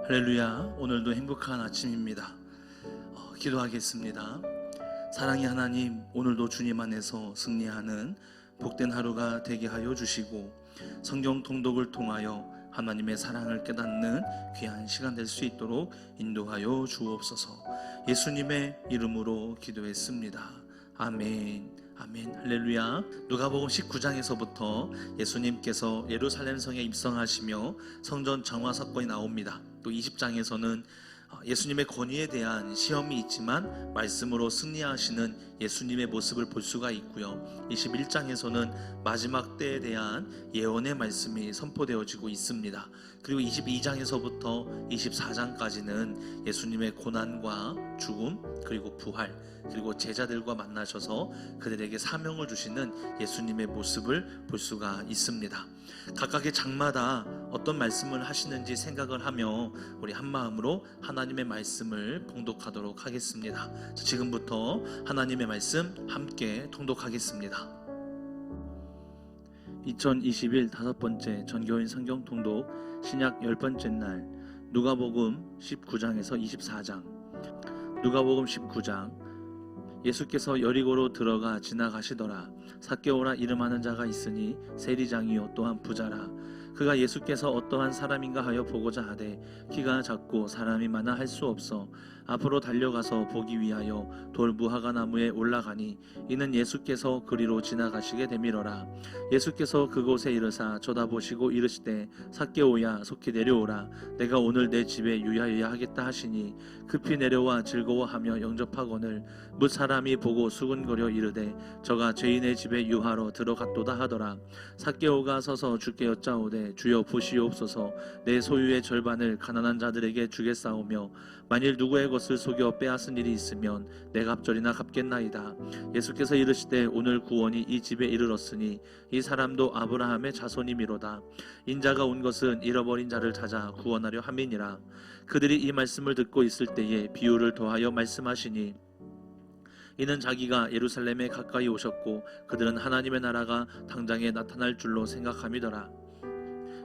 할렐루야. 오늘도 행복한 아침입니다. 기도하겠습니다. 사랑의 하나님, 오늘도 주님 안에서 승리하는 복된 하루가 되게 하여 주시고, 성경 통독을 통하여 하나님의 사랑을 깨닫는 귀한 시간 될 수 있도록 인도하여 주옵소서. 예수님의 이름으로 기도했습니다. 아멘. 아멘. 할렐루야. 누가복음 19장에서부터 예수님께서 예루살렘 성에 입성하시며 성전 정화 사건이 나옵니다. 또 20장에서는 예수님의 권위에 대한 시험이 있지만 말씀으로 승리하시는 예수님의 모습을 볼 수가 있고요. 21장에서는 마지막 때에 대한 예언의 말씀이 선포되어지고 있습니다. 그리고 22장에서부터 24장까지는 예수님의 고난과 죽음, 그리고 부활, 그리고 제자들과 만나셔서 그들에게 사명을 주시는 예수님의 모습을 볼 수가 있습니다. 각각의 장마다 어떤 말씀을 하시는지 생각을 하며 우리 한마음으로 하나님의 말씀을 봉독하도록 하겠습니다. 지금부터 하나님의 말씀 함께 통독하겠습니다. 2021 5번째 전교인 성경 통독 신약 10번째 날, 누가복음 19장에서 24장. 누가복음 19장. 예수께서 여리고로 들어가 지나가시더라. 삭개오라 이름하는 자가 있으니 세리장이요 또한 부자라. 그가 예수께서 어떠한 사람인가 하여 보고자 하되 키가 작고 사람이 많아 할 수 없어 앞으로 달려가서 보기 위하여 돌 무화과 나무에 올라가니 이는 예수께서 그리로 지나가시게 되밀어라. 예수께서 그곳에 이르사 쳐다보시고 이르시되 삭개오야 속히 내려오라. 내가 오늘 내 집에 유하여야 하겠다 하시니 급히 내려와 즐거워하며 영접하거늘 뭇 사람이 보고 수군거려 이르되 저가 죄인의 집에 유하러 들어갔도다 하더라. 삭개오가 서서 주께 여짜오되 주여 보시옵소서. 내 소유의 절반을 가난한 자들에게 주겠사오며 만일 누구의 것을 속여 빼앗은 일이 있으면 내 갑절이나 갚겠나이다. 예수께서 이르시되 오늘 구원이 이 집에 이르렀으니 이 사람도 아브라함의 자손이미로다. 인자가 온 것은 잃어버린 자를 찾아 구원하려 함이니라. 그들이 이 말씀을 듣고 있을 때에 비유를 더하여 말씀하시니 이는 자기가 예루살렘에 가까이 오셨고 그들은 하나님의 나라가 당장에 나타날 줄로 생각함이더라.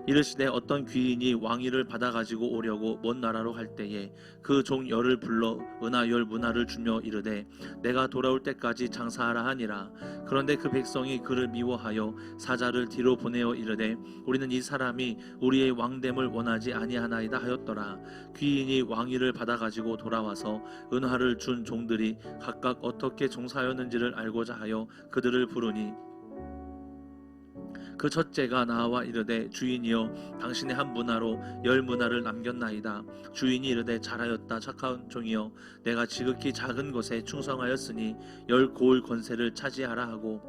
이르시되 어떤 귀인이 왕위를 받아가지고 오려고 먼 나라로 갈 때에 그 종 열을 불러 은하 10문화를 주며 이르되 내가 돌아올 때까지 장사하라 하니라. 그런데 그 백성이 그를 미워하여 사자를 뒤로 보내어 이르되 우리는 이 사람이 우리의 왕됨을 원하지 아니하나이다 하였더라. 귀인이 왕위를 받아가지고 돌아와서 은화를 준 종들이 각각 어떻게 종사하였는지를 알고자 하여 그들을 부르니 그 첫째가 나와 이르되 주인이여 당신의 한 문화로 10문화를 남겼나이다. 주인이 이르되 잘하였다 착한 종이여 내가 지극히 작은 것에 충성하였으니 10고을 권세를 차지하라 하고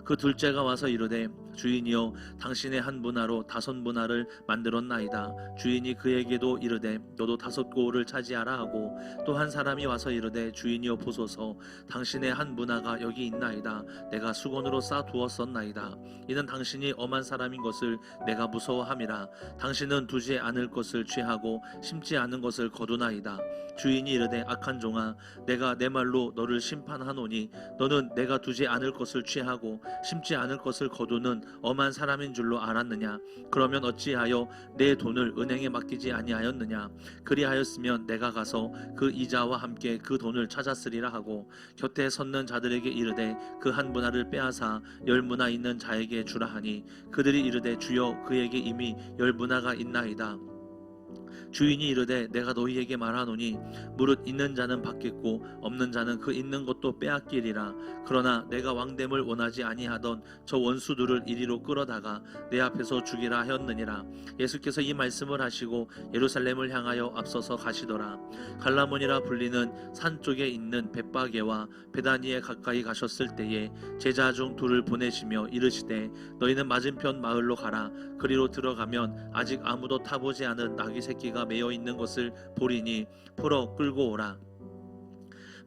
그 둘째가 와서 이르되 주인이여 당신의 한 문화로 5문화를 만들었나이다. 주인이 그에게도 이르되 너도 5고을을 차지하라 하고 또 한 사람이 와서 이르되 주인이여 보소서 당신의 한 문화가 여기 있나이다. 내가 수건으로 싸두었었나이다. 이는 당신이 엄한 사람인 것을 내가 무서워함이라. 당신은 두지 않을 것을 취하고 심지 않은 것을 거두나이다. 주인이 이르되 악한 종아 내가 내 말로 너를 심판하노니 너는 내가 두지 않을 것을 취하고 심지 않을 것을 거두는 엄한 사람인 줄로 알았느냐? 그러면 어찌하여 내 돈을 은행에 맡기지 아니하였느냐? 그리하였으면 내가 가서 그 이자와 함께 그 돈을 찾았으리라 하고 곁에 섰는 자들에게 이르되 그 한 문화를 빼앗아 10문화 있는 자에게 주라 하니 그들이 이르되 주여 그에게 이미 10문화가 있나이다. 주인이 이르되 내가 너희에게 말하노니 무릇 있는 자는 받겠고 없는 자는 그 있는 것도 빼앗기리라. 그러나 내가 왕됨을 원하지 아니하던 저 원수들을 이리로 끌어다가 내 앞에서 죽이라 하였느니라. 예수께서 이 말씀을 하시고 예루살렘을 향하여 앞서서 가시더라. 갈라몬이라 불리는 산 쪽에 있는 벳바게와 베다니에 가까이 가셨을 때에 제자 중 둘을 보내시며 이르시되 너희는 맞은편 마을로 가라. 그리로 들어가면 아직 아무도 타보지 않은 나귀 새끼가 매어 있는 것을 보리니 풀어 끌고 오라.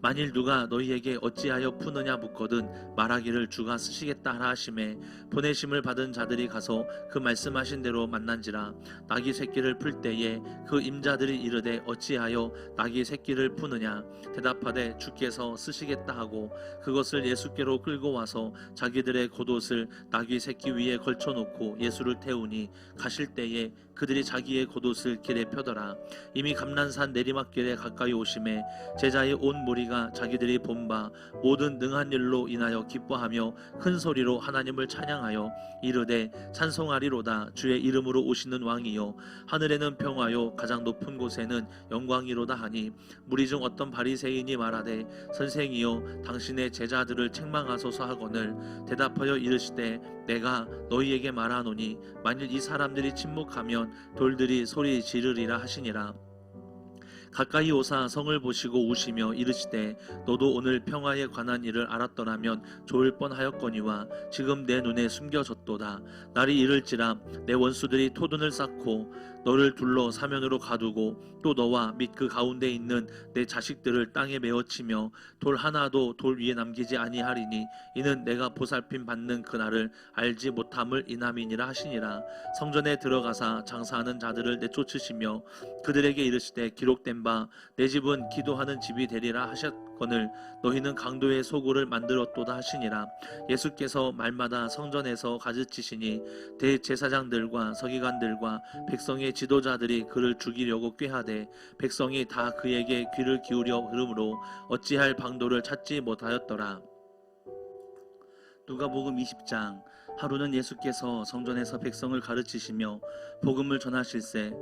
만일 누가 너희에게 어찌하여 푸느냐 묻거든 말하기를 주가 쓰시겠다 하라 하시매 보내심을 받은 자들이 가서 그 말씀하신 대로 만난지라. 나귀 새끼를 풀 때에 그 임자들이 이르되 어찌하여 나귀 새끼를 푸느냐 대답하되 주께서 쓰시겠다 하고 그것을 예수께로 끌고 와서 자기들의 겉옷을 나귀 새끼 위에 걸쳐놓고 예수를 태우니 가실 때에 그들이 자기의 겉옷을 길에 펴더라. 이미 감난산 내리막길에 가까이 오심에 제자의 온 무리가 자기들이 본 바 모든 능한 일로 인하여 기뻐하며 큰 소리로 하나님을 찬양하여 이르되 찬송하리로다. 주의 이름으로 오시는 왕이요 하늘에는 평화요 가장 높은 곳에는 영광이로다 하니 무리 중 어떤 바리새인이 말하되 선생이여 당신의 제자들을 책망하소서 하거늘 대답하여 이르시되 내가 너희에게 말하노니 만일 이 사람들이 침묵하면 돌들이 소리 지르리라 하시니라. 가까이 오사 성을 보시고 우시며 이르시되 너도 오늘 평화에 관한 일을 알았더라면 좋을 뻔하였거니와 지금 내 눈에 숨겨졌도다. 날이 이를지라 내 원수들이 토둔을 쌓고 너를 둘러 사면으로 가두고 또 너와 및 그 가운데 있는 내 자식들을 땅에 메어치며 돌 하나도 돌 위에 남기지 아니하리니 이는 내가 보살핌 받는 그날을 알지 못함을 인함이니라 하시니라. 성전에 들어가사 장사하는 자들을 내쫓으시며 그들에게 이르시되 기록된 바 내 집은 기도하는 집이 되리라 하셨거늘 너희는 강도의 소굴을 만들었도다 하시니라. 예수께서 말마다 성전에서 가르치시니 대제사장들과 서기관들과 백성의 지도자들이 그를 죽이려고 꾀하되 백성이 다 그에게 귀를 기울여 흐름으로 어찌할 방도를 찾지 못하였더라. 누가복음 20장. 하루는 예수께서 성전에서 백성을 가르치시며 복음을 전하실세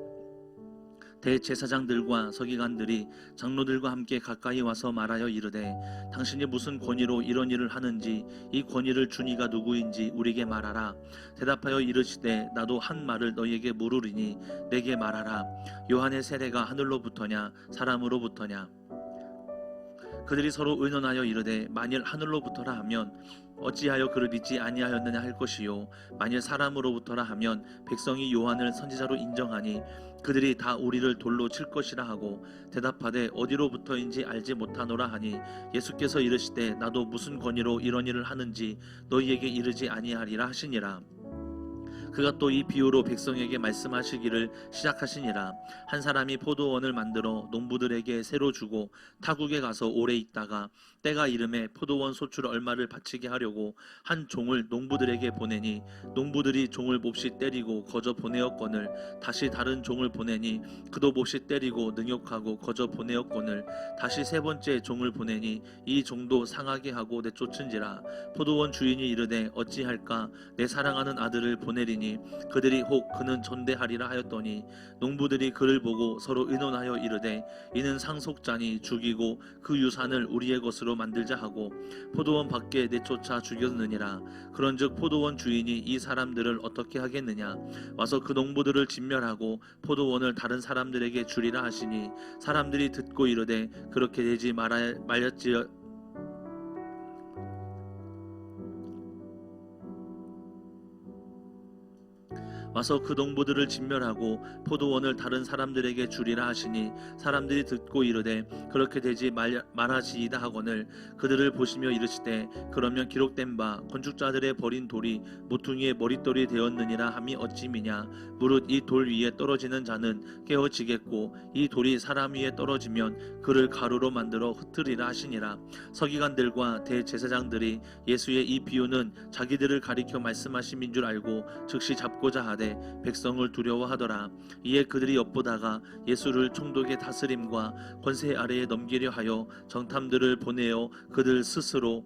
대제사장들과 서기관들이 장로들과 함께 가까이 와서 말하여 이르되 당신이 무슨 권위로 이런 일을 하는지 이 권위를 준 이가 누구인지 우리에게 말하라. 대답하여 이르시되 나도 한 말을 너희에게 물으리니 내게 말하라. 요한의 세례가 하늘로부터냐 사람으로부터냐. 그들이 서로 의논하여 이르되 만일 하늘로부터라 하면 어찌하여 그를 믿지 아니하였느냐 할 것이요 만일 사람으로부터라 하면 백성이 요한을 선지자로 인정하니 그들이 다 우리를 돌로 칠 것이라 하고 대답하되 어디로부터인지 알지 못하노라 하니 예수께서 이르시되 나도 무슨 권위로 이런 일을 하는지 너희에게 이르지 아니하리라 하시니라. 그가 또 이 비유로 백성에게 말씀하시기를 시작하시니라. 한 사람이 포도원을 만들어 농부들에게 새로 주고 타국에 가서 오래 있다가 때가 이름에 포도원 소출 얼마를 바치게 하려고 한 종을 농부들에게 보내니 농부들이 종을 몹시 때리고 거저 보내었거늘 다시 다른 종을 보내니 그도 몹시 때리고 능욕하고 거저 보내었거늘 다시 세 번째 종을 보내니 이 종도 상하게 하고 내쫓은지라. 포도원 주인이 이르되 어찌할까 내 사랑하는 아들을 보내리니 그들이 혹 그는 전대하리라 하였더니 농부들이 그를 보고 서로 의논하여 이르되 이는 상속자니 죽이고 그 유산을 우리의 것으로 만들자 하고 포도원 밖에 내쫓아 죽였느니라. 그런즉 포도원 주인이 이 사람들을 어떻게 하겠느냐. 와서 그 농부들을 진멸하고 포도원을 다른 사람들에게 주리라 하시니 사람들이 듣고 이르되 그렇게 되지 말았지어 와서 그 농부들을 진멸하고 포도원을 다른 사람들에게 주리라 하시니 사람들이 듣고 이르되 그렇게 되지 말하시이다 하거늘 그들을 보시며 이르시되 그러면 기록된 바 건축자들의 버린 돌이 모퉁이의 머릿돌이 되었느니라 함이 어찌미냐. 무릇 이 돌 위에 떨어지는 자는 깨어지겠고 이 돌이 사람 위에 떨어지면 그를 가루로 만들어 흩으리라 하시니라. 서기관들과 대제사장들이 예수의 이 비유는 자기들을 가리켜 말씀하심인 줄 알고 즉시 잡고자 하되 백성을 두려워하더라. 이에 그들이 엿보다가 예수를 총독의 다스림과 권세 아래에 넘기려 하여 정탐들을 보내어 그들 스스로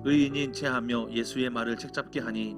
의인인 체하며 예수의 말을 책잡게 하니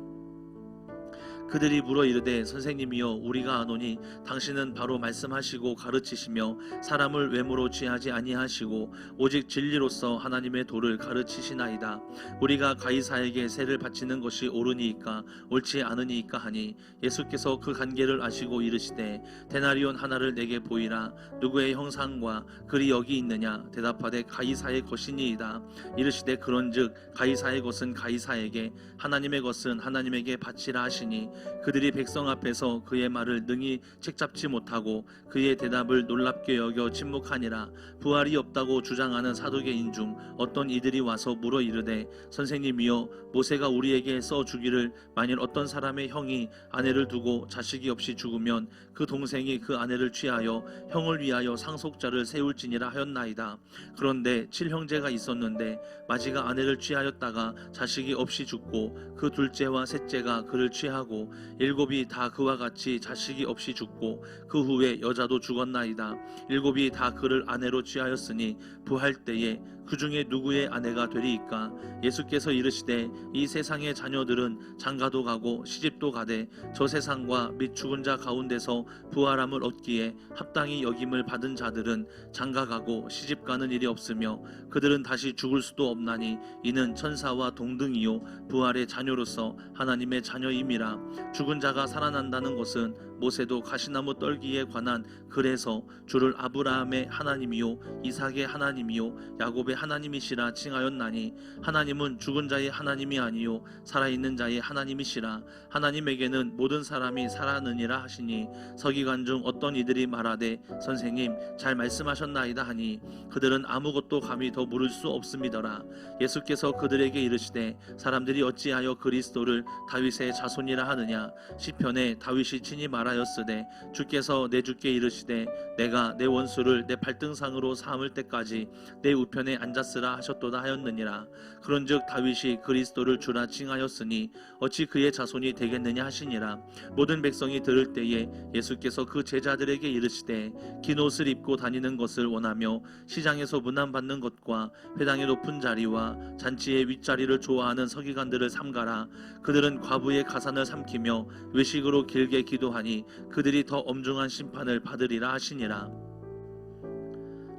그들이 물어 이르되 선생님이여 우리가 아노니 당신은 바로 말씀하시고 가르치시며 사람을 외모로 취하지 아니하시고 오직 진리로서 하나님의 도를 가르치시나이다. 우리가 가이사에게 세를 바치는 것이 옳으니이까 옳지 않으니이까 하니 예수께서 그 관계를 아시고 이르시되 데나리온 하나를 내게 보이라. 누구의 형상과 글이 여기 있느냐. 대답하되 가이사의 것이니이다. 이르시되 그런즉 가이사의 것은 가이사에게 하나님의 것은 하나님에게 바치라 하시니 그들이 백성 앞에서 그의 말을 능히 책잡지 못하고 그의 대답을 놀랍게 여겨 침묵하니라. 부활이 없다고 주장하는 사두개인 중 어떤 이들이 와서 물어 이르되 선생님이여, 모세가 우리에게 써 주기를 만일 어떤 사람의 형이 아내를 두고 자식이 없이 죽으면 그 동생이 그 아내를 취하여 형을 위하여 상속자를 세울지니라 하였나이다. 그런데 7형제가 있었는데 마지가 아내를 취하였다가 자식이 없이 죽고 그 둘째와 셋째가 그를 취하고 7이 다 그와 같이 자식이 없이 죽고 그 후에 여자도 죽었나이다. 7이 다 그를 아내로 취하였으니 부할 때에 그 중에 누구의 아내가 되리이까? 예수께서 이르시되 이 세상의 자녀들은 장가도 가고 시집도 가되 저 세상과 및 죽은 자 가운데서 부활함을 얻기에 합당히 여김을 받은 자들은 장가가고 시집가는 일이 없으며 그들은 다시 죽을 수도 없나니 이는 천사와 동등이요 부활의 자녀로서 하나님의 자녀임이라. 죽은 자가 살아난다는 것은 모세도 가시나무 떨기에 관한 글에서 주를 아브라함의 하나님이요 이삭의 하나님이요 야곱의 하나님이시라 칭하였나니 하나님은 죽은 자의 하나님이 아니요 살아있는 자의 하나님이시라. 하나님에게는 모든 사람이 살아느니라 하시니 서기관 중 어떤 이들이 말하되 선생님 잘 말씀하셨나이다 하니 그들은 아무것도 감히 더 물을 수 없음이더라. 예수께서 그들에게 이르시되 사람들이 어찌하여 그리스도를 다윗의 자손이라 하느냐? 시편에 다윗이 친히 말하였으되 주께서 내 주께 이르시되 내가 내 원수를 내 발등상으로 삼을 때까지 내 우편에 앉았으라 하셨도다 하였느니라. 그런즉 다윗이 그리스도를 주라 칭하였으니 어찌 그의 자손이 되겠느냐 하시니라. 모든 백성이 들을 때에 예수께서 그 제자들에게 이르시되 긴 옷을 입고 다니는 것을 원하며 시장에서 문안받는 것과 회당의 높은 자리와 잔치의 윗자리를 좋아하는 서기관들을 삼가라. 그들은 과부의 가산을 삼키며 외식으로 길게 기도하니 그들이 더 엄중한 심판을 받으리라 하시니라.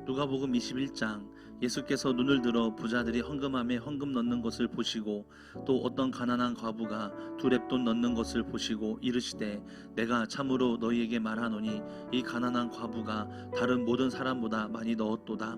누가복음 21장. 예수께서 눈을 들어 부자들이 헌금함에 헌금 넣는 것을 보시고 또 어떤 가난한 과부가 2렙돈 넣는 것을 보시고 이르시되 내가 참으로 너희에게 말하노니 이 가난한 과부가 다른 모든 사람보다 많이 넣었도다.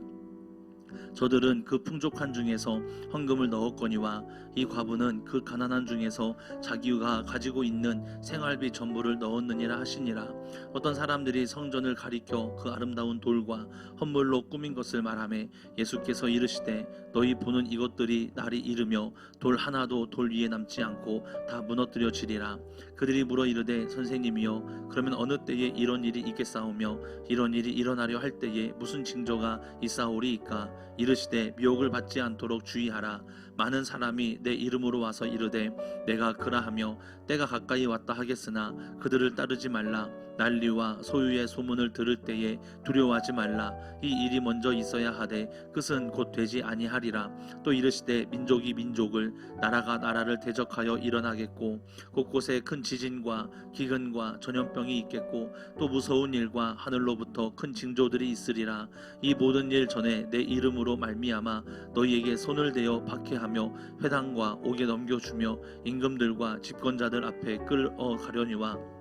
저들은 그 풍족한 중에서 헌금을 넣었거니와 이 과부는 그 가난한 중에서 자기가 가지고 있는 생활비 전부를 넣었느니라 하시니라. 어떤 사람들이 성전을 가리켜 그 아름다운 돌과 헌물로 꾸민 것을 말하매 예수께서 이르시되 너희 보는 이것들이 날이 이르며 돌 하나도 돌 위에 남지 않고 다 무너뜨려지리라. 그들이 물어 이르되 선생님이여, 그러면 어느 때에 이런 일이 있겠사오며 이런 일이 일어나려 할 때에 무슨 징조가 있사오리이까? 이르시되 미혹을 받지 않도록 주의하라. 많은 사람이 내 이름으로 와서 이르되 내가 그라하며 때가 가까이 왔다 하겠으나 그들을 따르지 말라. 난리와 소유의 소문을 들을 때에 두려워하지 말라. 이 일이 먼저 있어야 하되 끝은 곧 되지 아니하리라. 또 이르시되 민족이 민족을 나라가 나라를 대적하여 일어나겠고 곳곳에 큰 지진과 기근과 전염병이 있겠고 또 무서운 일과 하늘로부터 큰 징조들이 있으리라. 이 모든 일 전에 내 이름으로 말미암아 너희에게 손을 대어 박해하며 회당과 옥에 넘겨주며 임금들과 집권자들 앞에 끌어가려니와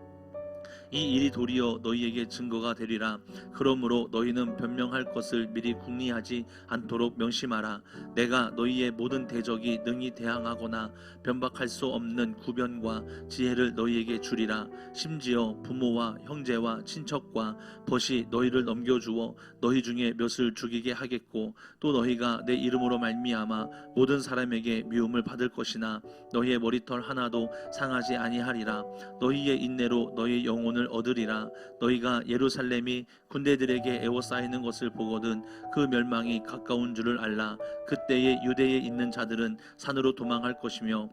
이 일이 도리어 너희에게 증거가 되리라. 그러므로 너희는 변명할 것을 미리 궁리하지 않도록 명심하라. 내가 너희의 모든 대적이 능히 대항하거나 변박할 수 없는 구변과 지혜를 너희에게 주리라. 심지어 부모와 형제와 친척과 벗이 너희를 넘겨주어 너희 중에 몇을 죽이게 하겠고 또 너희가 내 이름으로 말미암아 모든 사람에게 미움을 받을 것이나 너희의 머리털 하나도 상하지 아니하리라. 너희의 인내로 너희 영혼을 얻으리라. 너희가 예루살렘이 군대들에게 에워싸이는 것을 보거든 그 멸망이 가까운 줄을 알라. 그때에 유대에 있는 자들은 산으로 도망할 것이며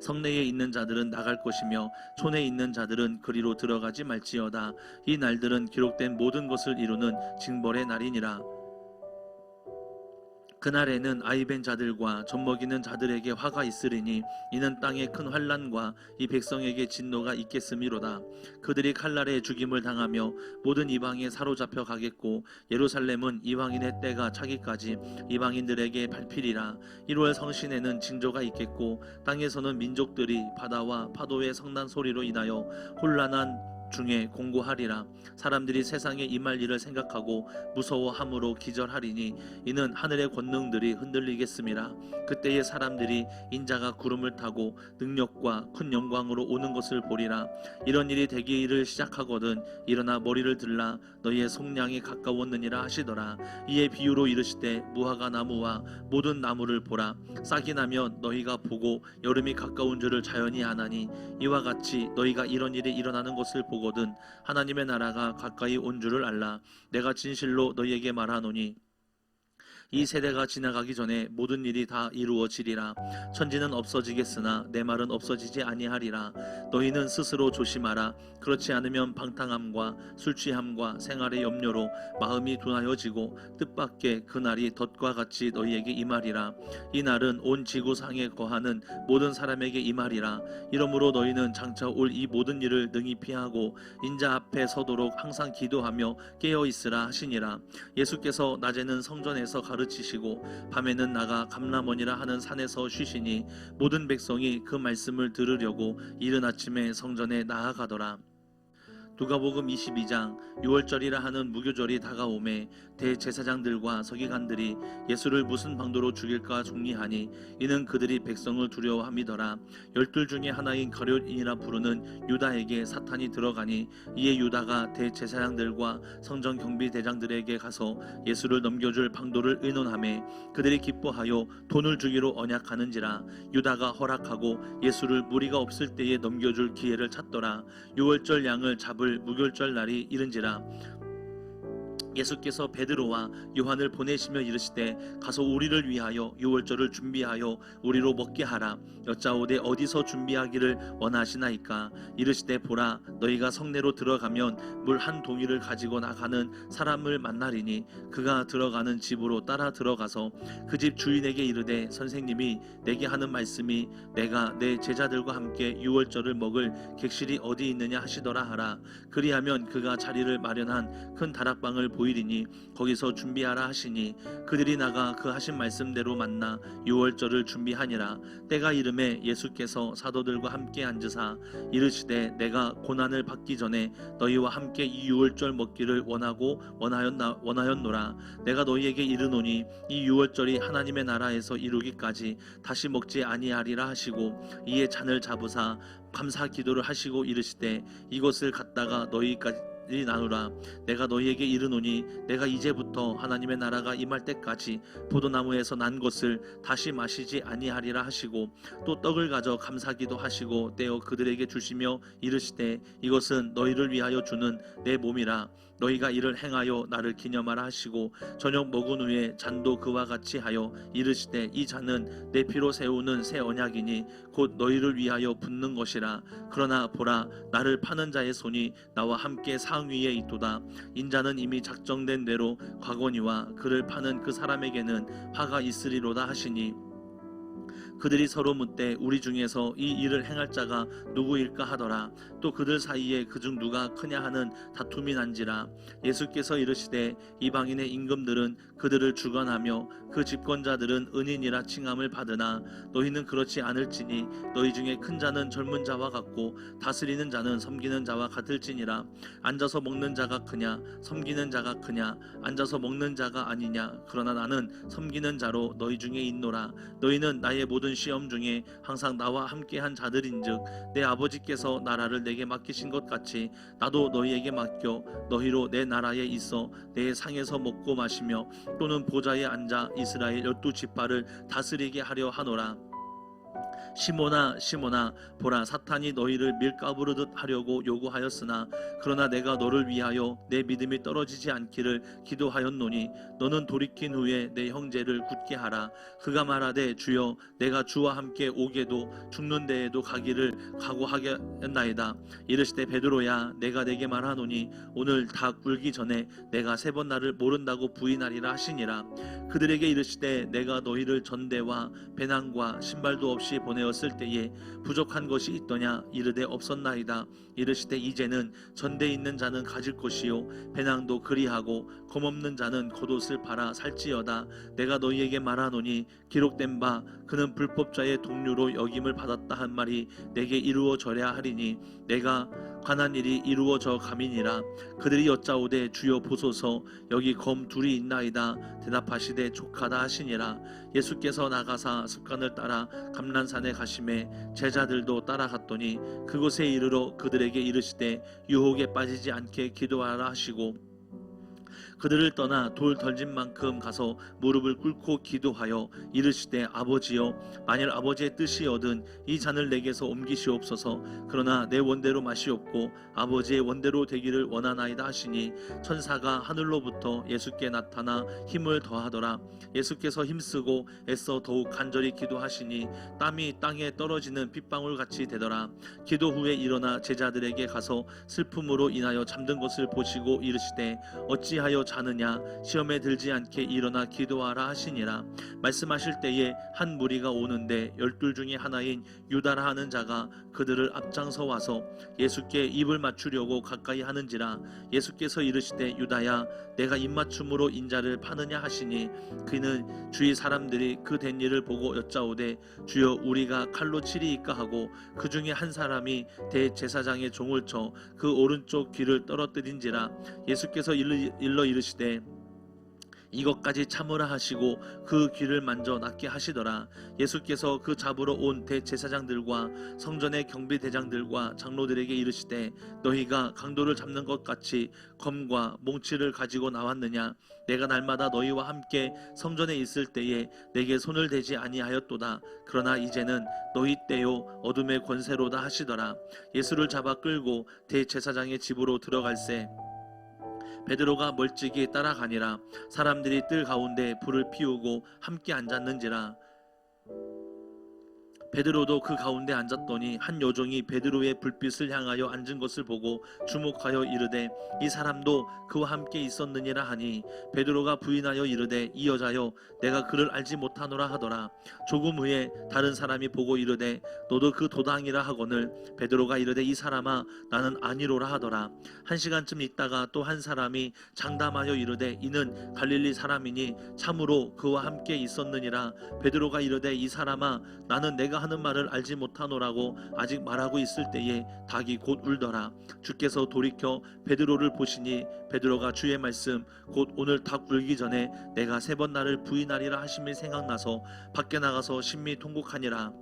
성내에 있는 자들은 나갈 것이며 촌에 있는 자들은 그리로 들어가지 말지어다. 이 날들은 기록된 모든 것을 이루는 징벌의 날이니라. 그날에는 아이벤 자들과 젖먹이는 자들에게 화가 있으리니 이는 땅에 큰 환난과 이 백성에게 진노가 있겠음이로다. 그들이 칼날에 죽임을 당하며 모든 이방에 사로잡혀 가겠고 예루살렘은 이방인의 때가 차기까지 이방인들에게 밟히리라. 1월 성신에는 징조가 있겠고 땅에서는 민족들이 바다와 파도의 성난 소리로 인하여 혼란한 중에 공고하리라. 사람들이 세상에 임할 일을 생각하고 무서워함으로 기절하리니 이는 하늘의 권능들이 흔들리겠음이라. 그때에 사람들이 인자가 구름을 타고 능력과 큰 영광으로 오는 것을 보리라. 이런 일이 되기를 시작하거든 일어나 머리를 들라 너희의 속량이 가까웠느니라 하시더라. 이에 비유로 이르시되 무화과 나무와 모든 나무를 보라. 싹이 나면 너희가 보고 여름이 가까운 줄을 자연히 아나니 이와 같이 너희가 이런 일이 일어나는 것을 보거든 하나님의 나라가 가까이 온 줄을 알라. 내가 진실로 너희에게 말하노니 이 세대가 지나가기 전에 모든 일이 다 이루어지리라. 천지는 없어지겠으나 내 말은 없어지지 아니하리라. 너희는 스스로 조심하라. 그렇지 않으면 방탕함과 술취함과 생활의 염려로 마음이 둔하여지고 뜻밖의 그 날이 덫과 같이 너희에게 임하리라. 이 날은 온 지구상에 거하는 모든 사람에게 임하리라. 이러므로 너희는 장차 올 이 모든 일을 능히 피하고 인자 앞에 서도록 항상 기도하며 깨어 있으라 하시니라. 예수께서 낮에는 성전에서 가르치시고 밤에는 나가 감람원이라 하는 산에서 쉬시니 모든 백성이 그 말씀을 들으려고 이른 아침에 성전에 나아가더라. 누가복음 22장 유월절이라 하는 무교절이 다가오매 대제사장들과 서기관들이 예수를 무슨 방도로 죽일까 궁리하니 이는 그들이 백성을 두려워함이더라. 12 중에 하나인 가룟인이라 부르는 유다에게 사탄이 들어가니 이에 유다가 대제사장들과 성전 경비대장들에게 가서 예수를 넘겨줄 방도를 의논하매 그들이 기뻐하여 돈을 주기로 언약하는지라. 유다가 허락하고 예수를 무리가 없을 때에 넘겨줄 기회를 찾더라. 유월절 양을 잡을 무교절 날이 이른지라. 예수께서 베드로와 요한을 보내시며 이르시되 가서 우리를 위하여 유월절을 준비하여 우리로 먹게 하라. 여짜오되 어디서 준비하기를 원하시나이까. 이르시되 보라 너희가 성내로 들어가면 물 한 동이를 가지고 나가는 사람을 만나리니 그가 들어가는 집으로 따라 들어가서 그 집 주인에게 이르되 선생님이 내게 하는 말씀이 내가 내 제자들과 함께 유월절을 먹을 객실이 어디 있느냐 하시더라 하라. 그리하면 그가 자리를 마련한 큰 다락방을 보이리니 거기서 준비하라 하시니 그들이 나가 그 하신 말씀대로 만나 유월절을 준비하니라. 때가 이름에 예수께서 사도들과 함께 앉으사 이르시되 내가 고난을 받기 전에 너희와 함께 이 유월절 먹기를 원하였노라. 내가 너희에게 이르노니 이 유월절이 하나님의 나라에서 이루기까지 다시 먹지 아니하리라 하시고 이에 잔을 잡으사 감사 기도를 하시고 이르시되 이것을 갖다가 너희까지 나누라. 내가 너희에게 이르노니 내가 이제부터 하나님의 나라가 임할 때까지 포도나무에서 난 것을 다시 마시지 아니하리라 하시고 또 떡을 가져 감사기도 하시고 떼어 그들에게 주시며 이르시되 이것은 너희를 위하여 주는 내 몸이라. 너희가 이를 행하여 나를 기념하라 하시고 저녁 먹은 후에 잔도 그와 같이 하여 이르시되 이 잔은 내 피로 세우는 새 언약이니 곧 너희를 위하여 붓는 것이라. 그러나 보라 나를 파는 자의 손이 나와 함께 상위에 있도다. 인자는 이미 작정된 대로 가거니와 그를 파는 그 사람에게는 화가 있으리로다 하시니 그들이 서로 묻되 우리 중에서 이 일을 행할 자가 누구일까 하더라. 또 그들 사이에 그중 누가 크냐 하는 다툼이 난지라. 예수께서 이르시되 이방인의 임금들은 그들을 주관하며 그 집권자들은 은인이라 칭함을 받으나 너희는 그렇지 않을지니 너희 중에 큰 자는 젊은 자와 같고 다스리는 자는 섬기는 자와 같을지니라. 앉아서 먹는 자가 크냐 섬기는 자가 크냐. 앉아서 먹는 자가 아니냐. 그러나 나는 섬기는 자로 너희 중에 있노라. 너희는 나의 모든 시험 중에 항상 나와 함께한 자들인즉 내 아버지께서 나라를 내게 맡기신 것 같이 나도 너희에게 맡겨 너희로 내 나라에 있어 내 상에서 먹고 마시며 또는 보좌에 앉아 이스라엘 12지파를 다스리게 하려 하노라. 시몬아 시몬아 보라 사탄이 너희를 밀가부르듯 하려고 요구하였으나 그러나 내가 너를 위하여 내 믿음이 떨어지지 않기를 기도하였노니 너는 돌이킨 후에 내 형제를 굳게 하라. 그가 말하되 주여 내가 주와 함께 오게도 죽는 데에도 가기를 각오하겠나이다. 이르시되 베드로야 내가 내게 말하노니 오늘 닭 울기 전에 내가 3번 나를 모른다고 부인하리라 하시니라. 그들에게 이르시되 내가 너희를 전대와 배낭과 신발도 없이 보내었을 때에 부족한 것이 있더냐. 이르되 없었나이다. 이르시되 이제는 전대 있는 자는 가질 것이요 배낭도 그리하고 검없는 자는 겉옷을 팔아 살지어다. 내가 너희에게 말하노니 기록된 바 그는 불법자의 동류로 여김을 받았다 한 말이 내게 이루어져야 하리니 내가 관한 일이 이루어져 가민이라. 그들이 여짜오되 주여 보소서 여기 검 둘이 있나이다. 대답하시되 족하다 하시니라. 예수께서 나가사 습관을 따라 감난산에 가심에 제자들도 따라갔더니 그곳에 이르러 그들에게 이르시되 유혹에 빠지지 않게 기도하라 하시고 그들을 떠나 돌 던진 만큼 가서 무릎을 꿇고 기도하여 이르시되 아버지여 만일 아버지의 뜻이거든 이 잔을 내게서 옮기시옵소서. 그러나 내 원대로 마시옵고 아버지의 원대로 되기를 원하나이다 하시니 천사가 하늘로부터 예수께 나타나 힘을 더하더라. 예수께서 힘쓰고 애써 더욱 간절히 기도하시니 땀이 땅에 떨어지는 빗방울 같이 되더라. 기도 후에 일어나 제자들에게 가서 슬픔으로 인하여 잠든 것을 보시고 이르시되 어찌하여 자느냐 시험에 들지 않게 일어나 기도하라 하시니라. 말씀하실 때에 한 무리가 오는데 12 중에 하나인 유다라 하는 자가 그들을 앞장서 와서 예수께 입을 맞추려고 가까이 하는지라. 예수께서 이르시되 유다야 내가 입맞춤으로 인자를 파느냐 하시니 그는 주위 사람들이 그 된 일을 보고 여짜오되 주여 우리가 칼로 치리이까 하고 그 중에 한 사람이 대제사장의 종을 쳐 그 오른쪽 귀를 떨어뜨린지라. 예수께서 일러 이르시되 이것까지 참으라 하시고 그 귀를 만져 낫게 하시더라. 예수께서 그 잡으러 온 대제사장들과 성전의 경비대장들과 장로들에게 이르시되 너희가 강도를 잡는 것 같이 검과 몽치를 가지고 나왔느냐. 내가 날마다 너희와 함께 성전에 있을 때에 내게 손을 대지 아니하였도다. 그러나 이제는 너희 때요 어둠의 권세로다 하시더라. 예수를 잡아 끌고 대제사장의 집으로 들어갈새 베드로가 멀찍이 따라가니라. 사람들이 뜰 가운데 불을 피우고 함께 앉았는지라. 베드로도 그 가운데 앉았더니 한 여종이 베드로의 불빛을 향하여 앉은 것을 보고 주목하여 이르되 이 사람도 그와 함께 있었느니라 하니 베드로가 부인하여 이르되 이 여자여 내가 그를 알지 못하노라 하더라. 조금 후에 다른 사람이 보고 이르되 너도 그 도당이라 하거늘 베드로가 이르되 이 사람아 나는 아니로라 하더라. 1시간쯤 있다가 또 한 사람이 장담하여 이르되 이는 갈릴리 사람이니 참으로 그와 함께 있었느니라. 베드로가 이르되 이 사람아 나는 내가 하는 말을 알지 못하노라고 아직 말하고 있을 때에 닭이 곧 울더라. 주께서 돌이켜 베드로를 보시니 베드로가 주의 말씀 곧 오늘 닭 울기 전에 내가 3번 나를 부인하리라 하심이 생각나서 밖에 나가서 심히 통곡하니라.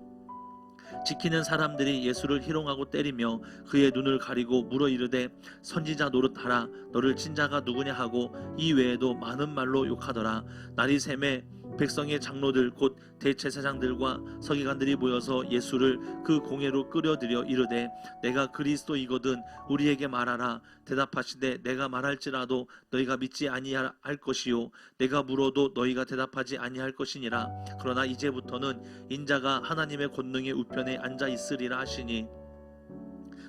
지키는 사람들이 예수를 희롱하고 때리며 그의 눈을 가리고 물어 이르되 선지자 노릇하라 너를 친 자가 누구냐 하고 이 외에도 많은 말로 욕하더라. 날이 새매 백성의 장로들 곧 대제사장들과 서기관들이 모여서 예수를 그 공회로 끌어들여 이르되 내가 그리스도이거든 우리에게 말하라. 대답하시되 내가 말할지라도 너희가 믿지 아니할 것이요 내가 물어도 너희가 대답하지 아니할 것이니라. 그러나 이제부터는 인자가 하나님의 권능의 우편에 앉아 있으리라 하시니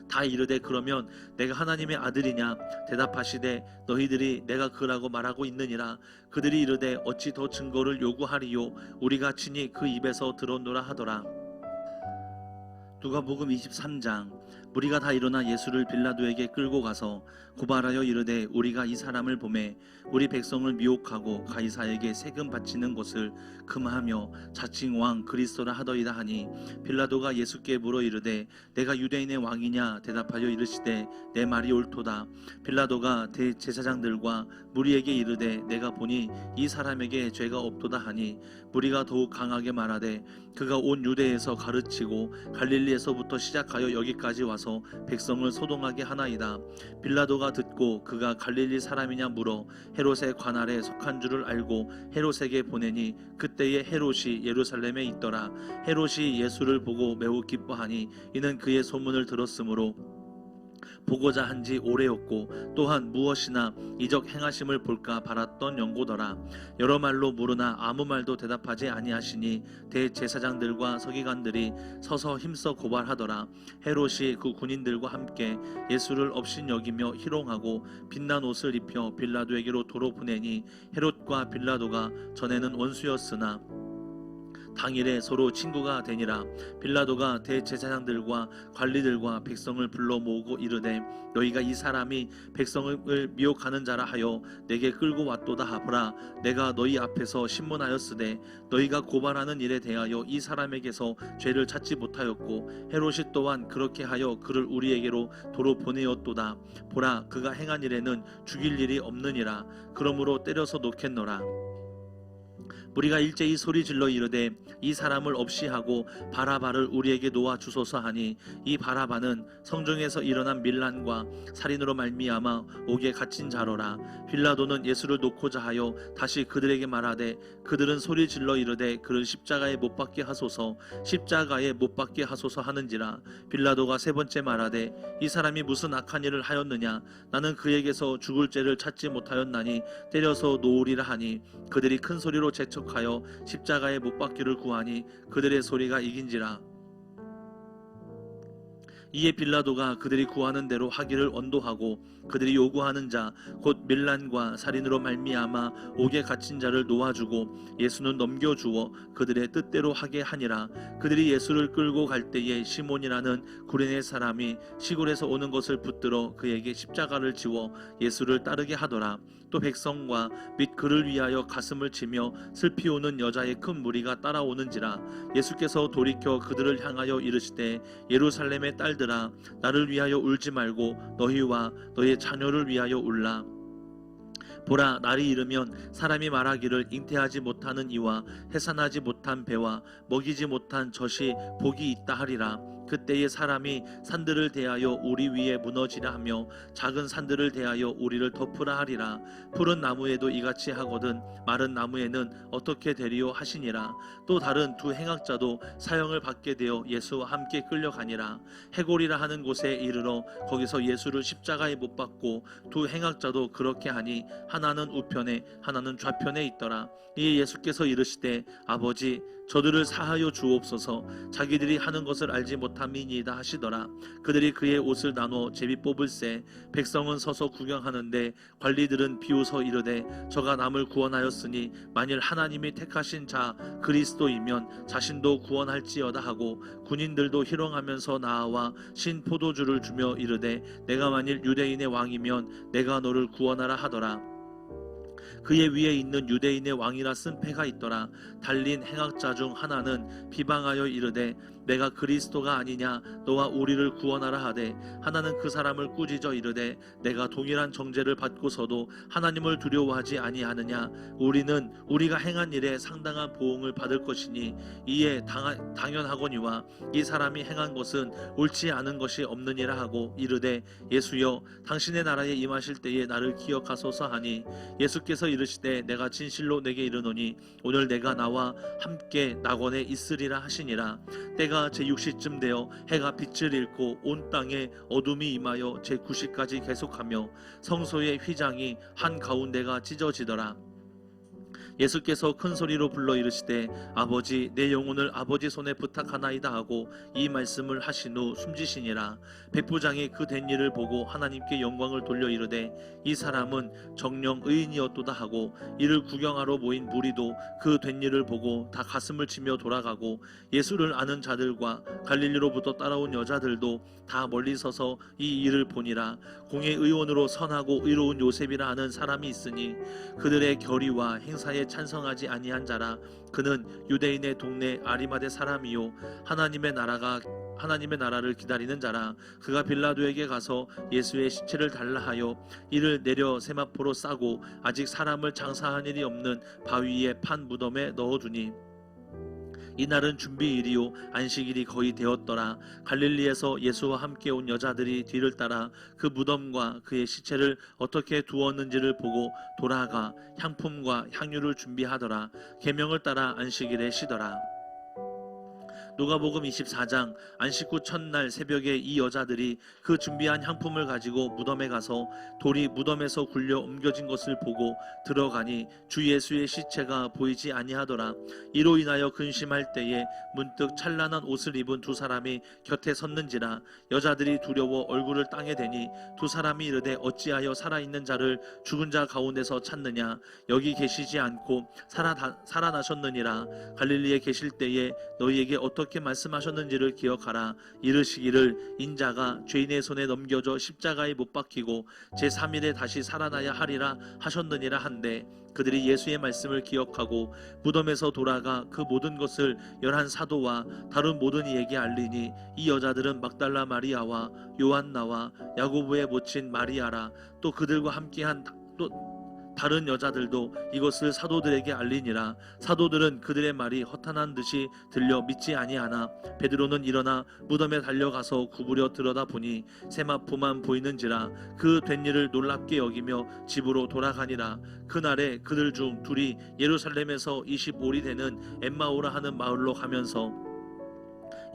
다 이르되 그러면 내가 하나님의 아들이냐. 대답하시되 너희들이 내가 그라고 말하고 있느니라. 그들이 이르되 어찌 더 증거를 요구하리요 우리가 친히 그 입에서 들었노라 하더라. 누가복음 23장. 무리가 다 일어나 예수를 빌라도에게 끌고 가서 고발하여 이르되 우리가 이 사람을 보매 우리 백성을 미혹하고 가이사에게 세금 바치는 것을 금하며 자칭 왕 그리스도라 하더이다 하니 빌라도가 예수께 물어 이르되 내가 유대인의 왕이냐. 대답하여 이르시되 내 말이 옳도다. 빌라도가 대제사장들과 무리에게 이르되 내가 보니 이 사람에게 죄가 없도다 하니 무리가 더욱 강하게 말하되 그가 온 유대에서 가르치고 갈릴리에서부터 시작하여 여기까지 와서 백성을 소동하게 하나이다. 빌라도가 듣고 그가 갈릴리 사람이냐 물어 헤롯의 관할에 속한 줄을 알고 헤롯에게 보내니 그때에 헤롯이 예루살렘에 있더라. 헤롯이 예수를 보고 매우 기뻐하니 이는 그의 소문을 들었으므로 보고자 한지 오래였고 또한 무엇이나 이적 행하심을 볼까 바랐던 연고더라. 여러 말로 물으나 아무 말도 대답하지 아니하시니 대제사장들과 서기관들이 서서 힘써 고발하더라. 헤롯이 그 군인들과 함께 예수를 업신여기며 희롱하고 빛난 옷을 입혀 빌라도에게로 도로 보내니 헤롯과 빌라도가 전에는 원수였으나 당일에 서로 친구가 되니라. 빌라도가 대제사장들과 관리들과 백성을 불러 모으고 이르되 너희가 이 사람이 백성을 미혹하는 자라 하여 내게 끌고 왔도다 하보라. 내가 너희 앞에서 신문하였으되 너희가 고발하는 일에 대하여 이 사람에게서 죄를 찾지 못하였고 헤롯이 또한 그렇게 하여 그를 우리에게로 도로 보내었도다. 보라, 그가 행한 일에는 죽일 일이 없느니라. 그러므로 때려서 놓겠노라. 우리가 일제히 소리질러 이르되 이 사람을 없이 하고 바라바를 우리에게 놓아 주소서 하니 이 바라바는 성중에서 일어난 밀란과 살인으로 말미암아 옥에 갇힌 자로라. 빌라도는 예수를 놓고자 하여 다시 그들에게 말하되 그들은 소리질러 이르되 그를 십자가에 못 박게 하소서, 십자가에 못 박게 하소서 하는지라. 빌라도가 세 번째 말하되 이 사람이 무슨 악한 일을 하였느냐? 나는 그에게서 죽을 죄를 찾지 못하였나니 때려서 놓으리라 하니 그들이 큰 소리로 재촉하여 십자가에 못 박기를 구하니 그들의 소리가 이긴지라. 이에 빌라도가 그들이 구하는 대로 하기를 언도하고 그들이 요구하는 자 곧 밀란과 살인으로 말미암아 옥에 갇힌 자를 놓아주고 예수는 넘겨주어 그들의 뜻대로 하게 하니라. 그들이 예수를 끌고 갈 때에 시몬이라는 구레네 사람이 시골에서 오는 것을 붙들어 그에게 십자가를 지워 예수를 따르게 하더라. 또 백성과 및 그를 위하여 가슴을 치며 슬피 우는 여자의 큰 무리가 따라오는지라. 예수께서 돌이켜 그들을 향하여 이르시되 예루살렘의 딸들아, 나를 위하여 울지 말고 너희와 너희 자녀를 위하여 울라. 보라, 날이 이르면 사람이 말하기를 잉태하지 못하는 이와 해산하지 못한 배와 먹이지 못한 젖이 복이 있다 하리라. 그때에 사람이 산들을 대하여 우리 위에 무너지라 하며 작은 산들을 대하여 우리를 덮으라 하리라. 푸른 나무에도 이같이 하거든 마른 나무에는 어떻게 되리요 하시니라. 또 다른 두 행악자도 사형을 받게 되어 예수와 함께 끌려가니라. 해골이라 하는 곳에 이르러 거기서 예수를 십자가에 못 박고 두 행악자도 그렇게 하니 하나는 우편에 하나는 좌편에 있더라. 이에 예수께서 이르시되 아버지, 저들을 사하여 주옵소서, 자기들이 하는 것을 알지 못함이니이다 하시더라. 그들이 그의 옷을 나눠 제비 뽑을새 백성은 서서 구경하는데 관리들은 비웃어 이르되 저가 남을 구원하였으니 만일 하나님이 택하신 자 그리스도이면 자신도 구원할지어다 하고 군인들도 희롱하면서 나아와 신 포도주를 주며 이르되 내가 만일 유대인의 왕이면 내가 너를 구원하라 하더라. 그의 위에 있는 유대인의 왕이라 쓴 패가 있더라. 달린 행악자 중 하나는 비방하여 이르되 내가 그리스도가 아니냐, 너와 우리를 구원하라 하되 하나는 그 사람을 꾸짖어 이르되 내가 동일한 정죄를 받고서도 하나님을 두려워하지 아니하느냐. 우리는 우리가 행한 일에 상당한 보응을 받을 것이니 이에 당연하거니와 이 사람이 행한 것은 옳지 않은 것이 없느니라 하고 이르되 예수여, 당신의 나라에 임하실 때에 나를 기억하소서 하니 예수께서 이르시되 내가 진실로 내게 이르노니 오늘 내가 나와 함께 낙원에 있으리라 하시니라. 때가 제6시쯤 되어 해가 빛을 잃고 온 땅에 어둠이 임하여 제9시까지 계속하며 성소의 휘장이 한가운데가 찢어지더라. 예수께서 큰 소리로 불러 이르시되 아버지, 내 영혼을 아버지 손에 부탁하나이다 하고 이 말씀을 하신 후 숨지시니라. 백부장이 그 된 일을 보고 하나님께 영광을 돌려 이르되 이 사람은 정령 의인이었도다 하고 이를 구경하러 모인 무리도 그 된 일을 보고 다 가슴을 치며 돌아가고 예수를 아는 자들과 갈릴리로부터 따라온 여자들도 다 멀리 서서 이 일을 보니라. 공의 의원으로 선하고 의로운 요셉이라 하는 사람이 있으니 그들의 결의와 행사에 찬성하지 아니한 자라. 그는 유대인의 동네 아리마대 사람이요 하나님의 나라를 기다리는 자라. 그가 빌라도에게 가서 예수의 시체를 달라 하여 이를 내려 세마포로 싸고 아직 사람을 장사한 일이 없는 바위에 판 무덤에 넣어두니 이날은 준비일이요 안식일이 거의 되었더라. 갈릴리에서 예수와 함께 온 여자들이 뒤를 따라 그 무덤과 그의 시체를 어떻게 두었는지를 보고 돌아가 향품과 향유를 준비하더라. 계명을 따라 안식일에 쉬더라. 누가복음 24장 안식 후 첫날 새벽에 이 여자들이 그 준비한 향품을 가지고 무덤에 가서 돌이 무덤에서 굴려 옮겨진 것을 보고 들어가니 주 예수의 시체가 보이지 아니하더라. 이로 인하여 근심할 때에 문득 찬란한 옷을 입은 두 사람이 곁에 섰는지라. 여자들이 두려워 얼굴을 땅에 대니 두 사람이 이르되 어찌하여 살아있는 자를 죽은 자 가운데서 찾느냐? 여기 계시지 않고 살아나셨느니라. 갈릴리에 계실 때에 너희에게 어떻게 말씀하셨는지를 기억하라. 이르시기를 인자가 죄인의 손에 넘겨져 십자가에 못 박히고 제3일에 다시 살아나야 하리라 하셨느니라 한데, 그들이 예수의 말씀을 기억하고 무덤에서 돌아가 그 모든 것을 11 사도와 다른 모든 이에게 알리니, 이 여자들은 막달라 마리아와 요한나와 야고보의 모친 마리아라. 또 그들과 함께한 또 다른 여자들도 이것을 사도들에게 알리니라. 사도들은 그들의 말이 허탄한 듯이 들려 믿지 아니하나 베드로는 일어나 무덤에 달려가서 구부려 들여다보니 세마포만 보이는지라. 그 된 일을 놀랍게 여기며 집으로 돌아가니라. 그날에 그들 중 둘이 예루살렘에서 25리 되는 엠마오라 하는 마을로 가면서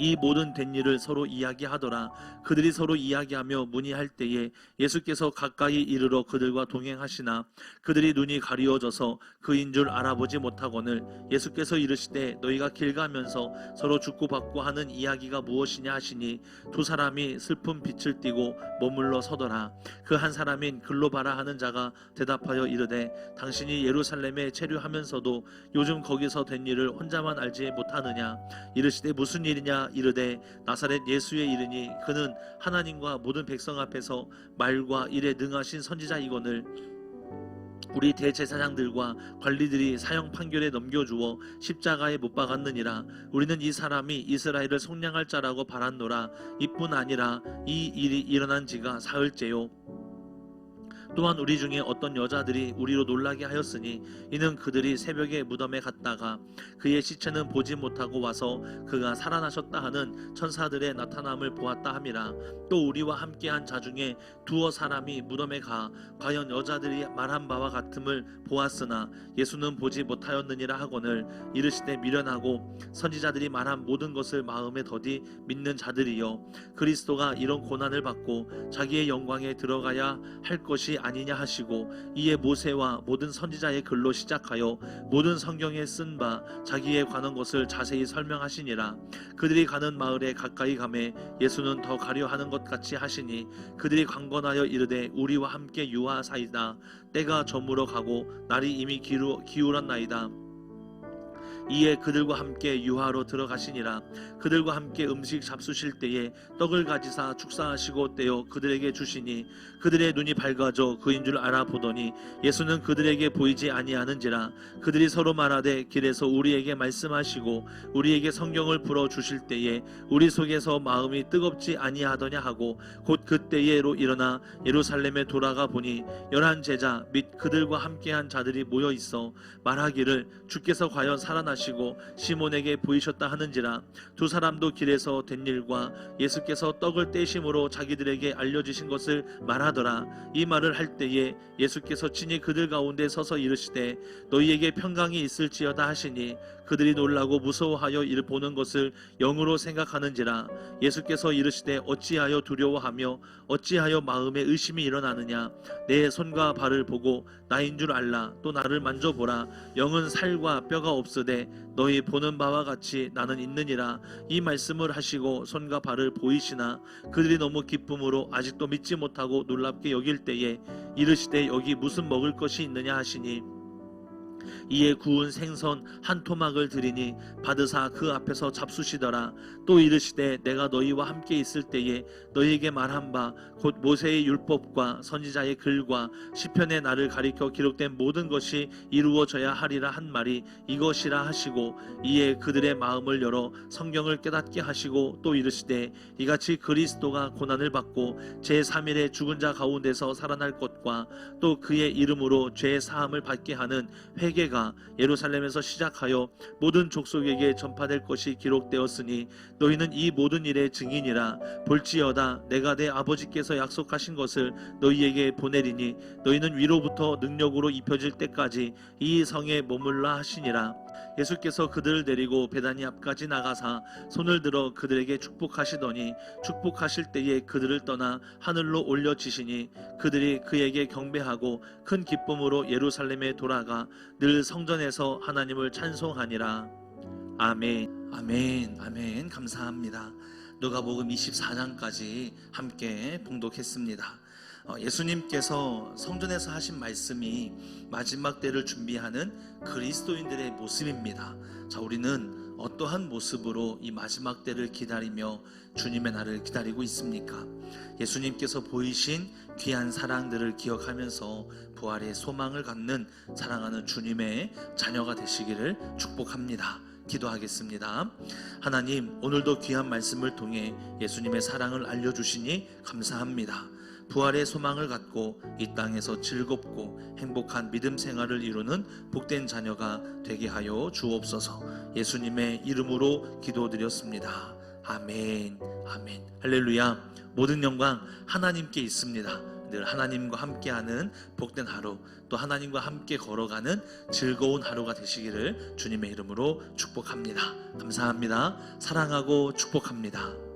이 모든 된 일을 서로 이야기하더라. 그들이 서로 이야기하며 문의할 때에 예수께서 가까이 이르러 그들과 동행하시나 그들이 눈이 가리워져서 그인 줄 알아보지 못하거늘 예수께서 이르시되 너희가 길 가면서 서로 주고받고 하는 이야기가 무엇이냐 하시니 두 사람이 슬픈 빛을 띠고 머물러 서더라. 그 한 사람인 글로바라 하는 자가 대답하여 이르되 당신이 예루살렘에 체류하면서도 요즘 거기서 된 일을 혼자만 알지 못하느냐? 이르시되 무슨 일이냐? 이르되 나사렛 예수의 이르니 그는 하나님과 모든 백성 앞에서 말과 일에 능하신 선지자이거늘 우리 대제사장들과 관리들이 사형 판결에 넘겨주어 십자가에 못 박았느니라. 우리는 이 사람이 이스라엘을 속량할 자라고 바랐노라. 이뿐 아니라 이 일이 일어난 지가 사흘째요. 또한 우리 중에 어떤 여자들이 우리로 놀라게 하였으니 이는 그들이 새벽에 무덤에 갔다가 그의 시체는 보지 못하고 와서 그가 살아나셨다 하는 천사들의 나타남을 보았다 함이라. 또 우리와 함께한 자 중에 두어 사람이 무덤에 가 과연 여자들이 말한 바와 같음을 보았으나 예수는 보지 못하였느니라 하거늘 이르시되 미련하고 선지자들이 말한 모든 것을 마음에 더디 믿는 자들이여, 그리스도가 이런 고난을 받고 자기의 영광에 들어가야 할 것이 아니냐 하시고 이에 모세와 모든 선지자의 글로 시작하여 모든 성경에 쓴 바 자기에 관한 것을 자세히 설명하시니라. 그들이 가는 마을에 가까이 가매 예수는 더 가려 하는 것 같이 하시니 그들이 강권하여 이르되 우리와 함께 유하사이다. 때가 저물어 가고 날이 이미 기울었나이다. 이에 그들과 함께 유하로 들어가시니라. 그들과 함께 음식 잡수실 때에 떡을 가지사 축사하시고 떼어 그들에게 주시니 그들의 눈이 밝아져 그인 줄 알아보더니 예수는 그들에게 보이지 아니하는지라. 그들이 서로 말하되 길에서 우리에게 말씀하시고 우리에게 성경을 풀어 주실 때에 우리 속에서 마음이 뜨겁지 아니하더냐 하고 곧 그때에로 일어나 예루살렘에 돌아가 보니 11 제자 및 그들과 함께한 자들이 모여 있어 말하기를 주께서 과연 살아나시고 시몬에게 보이셨다 하는지라. 두 사람도 길에서 된 일과 예수께서 떡을 떼심으로 자기들에게 알려주신 것을 말하더라. 이 말을 할 때에 예수께서 친히 그들 가운데 서서 이르시되 너희에게 평강이 있을지어다 하시니 그들이 놀라고 무서워하여 이를 보는 것을 영으로 생각하는지라. 예수께서 이르시되 어찌하여 두려워하며 어찌하여 마음에 의심이 일어나느냐? 내 손과 발을 보고 나인 줄 알라. 또 나를 만져보라. 영은 살과 뼈가 없으되 너희 보는 바와 같이 나는 있느니라. 이 말씀을 하시고 손과 발을 보이시나 그들이 너무 기쁨으로 아직도 믿지 못하고 놀랍게 여길 때에 이르시되 여기 무슨 먹을 것이 있느냐 하시니 이에 구운 생선 한 토막을 드리니 받으사 그 앞에서 잡수시더라. 또 이르시되 내가 너희와 함께 있을 때에 너희에게 말한 바 곧 모세의 율법과 선지자의 글과 시편의 나를 가리켜 기록된 모든 것이 이루어져야 하리라 한 말이 이것이라 하시고 이에 그들의 마음을 열어 성경을 깨닫게 하시고 또 이르시되 이같이 그리스도가 고난을 받고 제3일에 죽은 자 가운데서 살아날 것과 또 그의 이름으로 죄 사함을 받게 하는 회개가 예루살렘에서 시작하여 모든 족속에게 전파될 것이 기록되었으니 너희는 이 모든 일의 증인이라. 볼지어다 내가 내 아버지께서 약속하신 것을 너희에게 보내리니 너희는 위로부터 능력으로 입혀질 때까지 이 성에 머물라 하시니라. 예수께서 그들을 데리고 베다니 앞까지 나가사 손을 들어 그들에게 축복하시더니 축복하실 때에 그들을 떠나 하늘로 올려지시니 그들이 그에게 경배하고 큰 기쁨으로 예루살렘에 돌아가 늘 성전에서 하나님을 찬송하니라. 아멘. 아멘. 아멘. 감사합니다. 누가복음 24장까지 함께 봉독했습니다. 예수님께서 성전에서 하신 말씀이 마지막 때를 준비하는 그리스도인들의 모습입니다. 자, 우리는 어떠한 모습으로 이 마지막 때를 기다리며 주님의 날을 기다리고 있습니까? 예수님께서 보이신 귀한 사랑들을 기억하면서 부활의 소망을 갖는 사랑하는 주님의 자녀가 되시기를 축복합니다. 기도하겠습니다. 하나님, 오늘도 귀한 말씀을 통해 예수님의 사랑을 알려주시니 감사합니다. 부활의 소망을 갖고 이 땅에서 즐겁고 행복한 믿음 생활을 이루는 복된 자녀가 되게 하여 주옵소서. 예수님의 이름으로 기도드렸습니다. 아멘. 아멘. 할렐루야. 모든 영광 하나님께 있습니다. 늘 하나님과 함께하는 복된 하루, 또 하나님과 함께 걸어가는 즐거운 하루가 되시기를 주님의 이름으로 축복합니다. 감사합니다. 사랑하고 축복합니다.